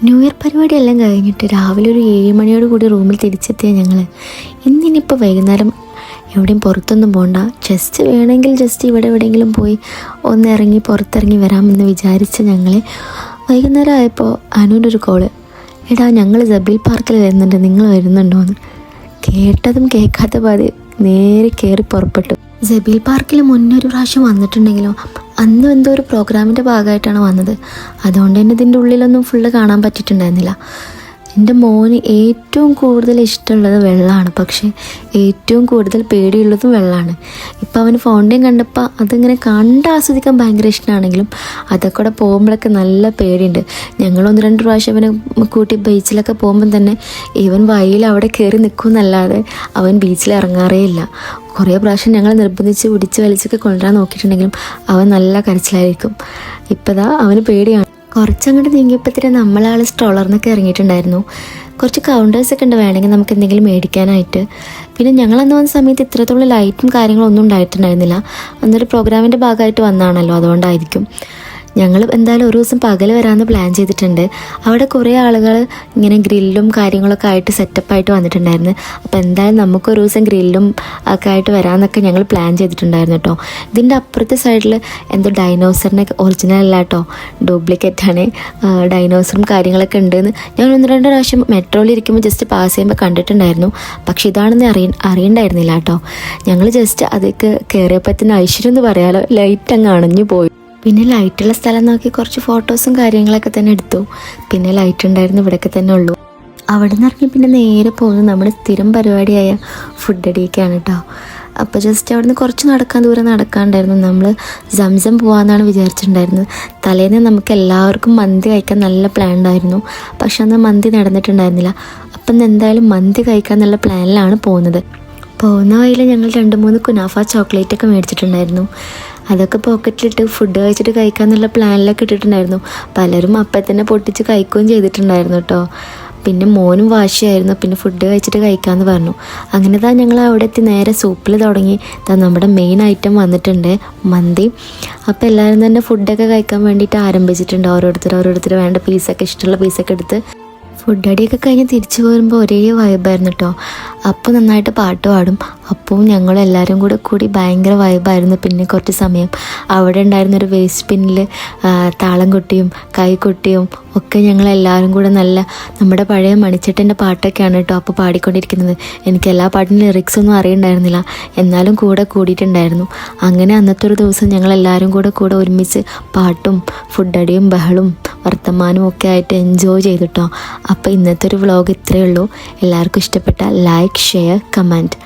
New year പരിപാടിയെല്ലാം കഴിഞ്ഞിട്ട് രാവിലെ ഒരു 7 മണിയോട് കൂടി റൂമിൽ തിരിച്ചെത്തിയ ഞങ്ങൾ ഇന്നിനിപ്പോൾ വൈകുന്നേരം എവിടെയും പുറത്തൊന്നും പോകണ്ട, ജസ്റ്റ് ഇവിടെ എവിടെയെങ്കിലും പോയി ഒന്ന് ഇറങ്ങി പുറത്തിറങ്ങി വരാമെന്ന് വിചാരിച്ച ഞങ്ങൾ വൈകുന്നേരം ആയപ്പോൾ അനുവിൻ്റെ ഒരു കോള്, എടാ ഞങ്ങൾ ജബീൽ പാർക്കിൽ വരുന്നുണ്ട്, നിങ്ങൾ വരുന്നുണ്ടോയെന്ന്. കേട്ടതും കേൾക്കാത്ത പാതി നേരെ കയറി പുറപ്പെട്ടു. ജബീൽ പാർക്കിൽ മുന്നേ ഒരു പ്രാവശ്യം വന്നിട്ടുണ്ടെങ്കിലും അന്ന് എന്തോ ഒരു പ്രോഗ്രാമിൻ്റെ ഭാഗമായിട്ടാണ് വന്നത്. അതുകൊണ്ട് തന്നെ ഇതിൻ്റെ ഉള്ളിലൊന്നും ഫുള്ള് കാണാൻ പറ്റിയിട്ടുണ്ടായിരുന്നില്ല. എൻ്റെ മോന് ഏറ്റവും കൂടുതൽ ഇഷ്ടമുള്ളത് വെള്ളമാണ്, പക്ഷേ ഏറ്റവും കൂടുതൽ പേടിയുള്ളതും വെള്ളമാണ്. ഇപ്പോൾ അവന് ഫൗണ്ടൈൻ കണ്ടപ്പോൾ അതിങ്ങനെ ആസ്വദിക്കാൻ ഭയങ്കര ഇഷ്ടമാണെങ്കിലും അതൊക്കെ കൂടെ പോകുമ്പോഴൊക്കെ നല്ല പേടിയുണ്ട്. ഞങ്ങൾ 1-2 പ്രാവശ്യം അവനെ കൂട്ടി ബീച്ചിലൊക്കെ പോകുമ്പം തന്നെ ഇവൻ വഴിയിൽ അവിടെ കയറി നിൽക്കുമെന്നല്ലാതെ അവൻ ബീച്ചിൽ ഇറങ്ങാറേ ഇല്ല. കുറേ പ്രാവശ്യം ഞങ്ങൾ നിർബന്ധിച്ച് പിടിച്ച് വലിച്ചൊക്കെ കൊണ്ടുവരാൻ നോക്കിയിട്ടുണ്ടെങ്കിലും അവൻ നല്ല കരച്ചിലായിരിക്കും. ഇപ്പം അവന് പേടിയാണ്. കുറച്ചങ്ങോട്ട് നീങ്ങിയപ്പോഴത്തേനും നമ്മളാൾ സ്ട്രോളറിനൊക്കെ ഇറങ്ങിയിട്ടുണ്ടായിരുന്നു. കുറച്ച് കൗണ്ടേഴ്സൊക്കെ ഉണ്ട് വേണമെങ്കിൽ നമുക്ക് എന്തെങ്കിലും മേടിക്കാനായിട്ട്. പിന്നെ ഞങ്ങളന്ന് വന്ന സമയത്ത് ഇത്രത്തോളം ലൈറ്റും കാര്യങ്ങളൊന്നും ഉണ്ടായിട്ടുണ്ടായിരുന്നില്ല. അന്നൊരു പ്രോഗ്രാമിൻ്റെ ഭാഗമായിട്ട് വന്നതാണല്ലോ, അതുകൊണ്ടായിരിക്കും. ഞങ്ങൾ എന്തായാലും ഒരു ദിവസം പകൽ വരാമെന്ന് പ്ലാൻ ചെയ്തിട്ടുണ്ട്. അവിടെ കുറേ ആളുകൾ ഇങ്ങനെ ഗ്രില്ലും കാര്യങ്ങളൊക്കെ ആയിട്ട് സെറ്റപ്പായിട്ട് വന്നിട്ടുണ്ടായിരുന്നു. അപ്പോൾ എന്തായാലും നമുക്കൊരു ദിവസം ഗ്രില്ലും ഒക്കെ ആയിട്ട് വരാമെന്നൊക്കെ ഞങ്ങൾ പ്ലാൻ ചെയ്തിട്ടുണ്ടായിരുന്നു കേട്ടോ. ഇതിൻ്റെ അപ്പുറത്തെ സൈഡിൽ എന്തോ ഡൈനോസറിനെ ഒറിജിനൽ അല്ല കേട്ടോ, ഡ്യൂപ്ലിക്കേറ്റാണ്. ഡൈനോസറും കാര്യങ്ങളൊക്കെ ഉണ്ടെന്ന് ഞാൻ 1-2 പ്രാവശ്യം മെട്രോയിൽ ഇരിക്കുമ്പോൾ ജസ്റ്റ് പാസ് ചെയ്യുമ്പോൾ കണ്ടിട്ടുണ്ടായിരുന്നു. പക്ഷെ ഇതാണെന്ന് അറിയണ്ടായിരുന്നില്ല കേട്ടോ. ഞങ്ങൾ ജസ്റ്റ് അതൊക്കെ കയറിയപ്പോഴത്തേന് ഐശ്വര്യം എന്ന് പറയാലോ, ലൈറ്റ് അങ്ങ് അണഞ്ഞു പോയി. പിന്നെ ലൈറ്റുള്ള സ്ഥലം നോക്കി കുറച്ച് ഫോട്ടോസും കാര്യങ്ങളൊക്കെ തന്നെ എടുത്തു. പിന്നെ ലൈറ്റ് ഉണ്ടായിരുന്നു ഇവിടെയൊക്കെ തന്നെ ഉള്ളൂ. അവിടെ നിന്ന് ഇറങ്ങി പിന്നെ നേരെ പോകുന്നത് നമ്മുടെ സ്ഥിരം പരിപാടിയായ ഫുഡ് അടിയൊക്കെയാണ് കേട്ടോ. അപ്പോൾ ജസ്റ്റ് അവിടെ നിന്ന് കുറച്ച് ദൂരം നടക്കാണ്ടായിരുന്നു. നമ്മൾ സംസം പോകാമെന്നാണ് വിചാരിച്ചിട്ടുണ്ടായിരുന്നത്. തലേന്ന് നമുക്ക് എല്ലാവർക്കും മന്തി കഴിക്കാൻ നല്ല പ്ലാൻ ഉണ്ടായിരുന്നു. പക്ഷെ അന്ന് മന്തി നടന്നിട്ടുണ്ടായിരുന്നില്ല. അപ്പം എന്തായാലും മന്തി കഴിക്കാമെന്നുള്ള പ്ലാനിലാണ് പോകുന്നത്. പോകുന്ന വഴിയിൽ ഞങ്ങൾ 2-3 കുനാഫ ചോക്ലേറ്റൊക്കെ മേടിച്ചിട്ടുണ്ടായിരുന്നു. അതൊക്കെ പോക്കറ്റിലിട്ട് ഫുഡ് കഴിച്ചിട്ട് കഴിക്കാമെന്നുള്ള പ്ലാനിലൊക്കെ ഇട്ടിട്ടുണ്ടായിരുന്നു. പലരും അപ്പം തന്നെ പൊട്ടിച്ച് കഴിക്കുകയും ചെയ്തിട്ടുണ്ടായിരുന്നു കേട്ടോ. പിന്നെ മോനും വാശിയായിരുന്നു, പിന്നെ ഫുഡ് കഴിച്ചിട്ട് കഴിക്കാമെന്ന് പറഞ്ഞു. അങ്ങനെ ഞങ്ങൾ അവിടെ എത്തി നേരെ സൂപ്പിൽ തുടങ്ങി. നമ്മുടെ മെയിൻ ഐറ്റം വന്നിട്ടുണ്ട്, മന്തി. അപ്പോൾ എല്ലാവരും തന്നെ ഫുഡൊക്കെ കഴിക്കാൻ വേണ്ടിയിട്ട് ആരംഭിച്ചിട്ടുണ്ട്. ഓരോരുത്തർ വേണ്ട പീസൊക്കെ ഇഷ്ടമുള്ള പീസൊക്കെ എടുത്ത് ഫുഡ് അടിയൊക്കെ കഴിഞ്ഞ് തിരിച്ചു പോരുമ്പോൾ ഒരേ വൈബായിരുന്നു കേട്ടോ. അപ്പോൾ നന്നായിട്ട് പാട്ട് പാടും. അപ്പോൾ ഞങ്ങളെല്ലാവരും കൂടി ഭയങ്കര വൈബായിരുന്നു. പിന്നെ കുറച്ച് സമയം അവിടെ ഉണ്ടായിരുന്നൊരു വേസ്റ്റ് പിന്നിൽ താളം കൊട്ടിയും കൈകൊട്ടിയും ഒക്കെ ഞങ്ങളെല്ലാവരും കൂടെ നല്ല നമ്മുടെ പഴയ മണിച്ചേട്ടൻ്റെ പാട്ടൊക്കെയാണ് കേട്ടോ അപ്പോൾ പാടിക്കൊണ്ടിരിക്കുന്നത്. എനിക്ക് എല്ലാ പാട്ടിനും ലിറിക്സൊന്നും അറിയണ്ടായിരുന്നില്ല, എന്നാലും കൂടിയിട്ടുണ്ടായിരുന്നു. അങ്ങനെ അന്നത്തെ ഒരു ദിവസം ഞങ്ങളെല്ലാവരും കൂടെ ഒരുമിച്ച് പാട്ടും ഫുഡടിയും ബഹളും വർത്തമാനവും ഒക്കെ ആയിട്ട് എൻജോയ് ചെയ്തിട്ടോ. അപ്പോൾ ഇന്നത്തെ ഒരു വ്ളോഗ് ഇത്രയേ ഉള്ളൂ. എല്ലാവർക്കും ഇഷ്ടപ്പെട്ട ലൈക്ക്, ഷെയർ, കമൻറ്റ്.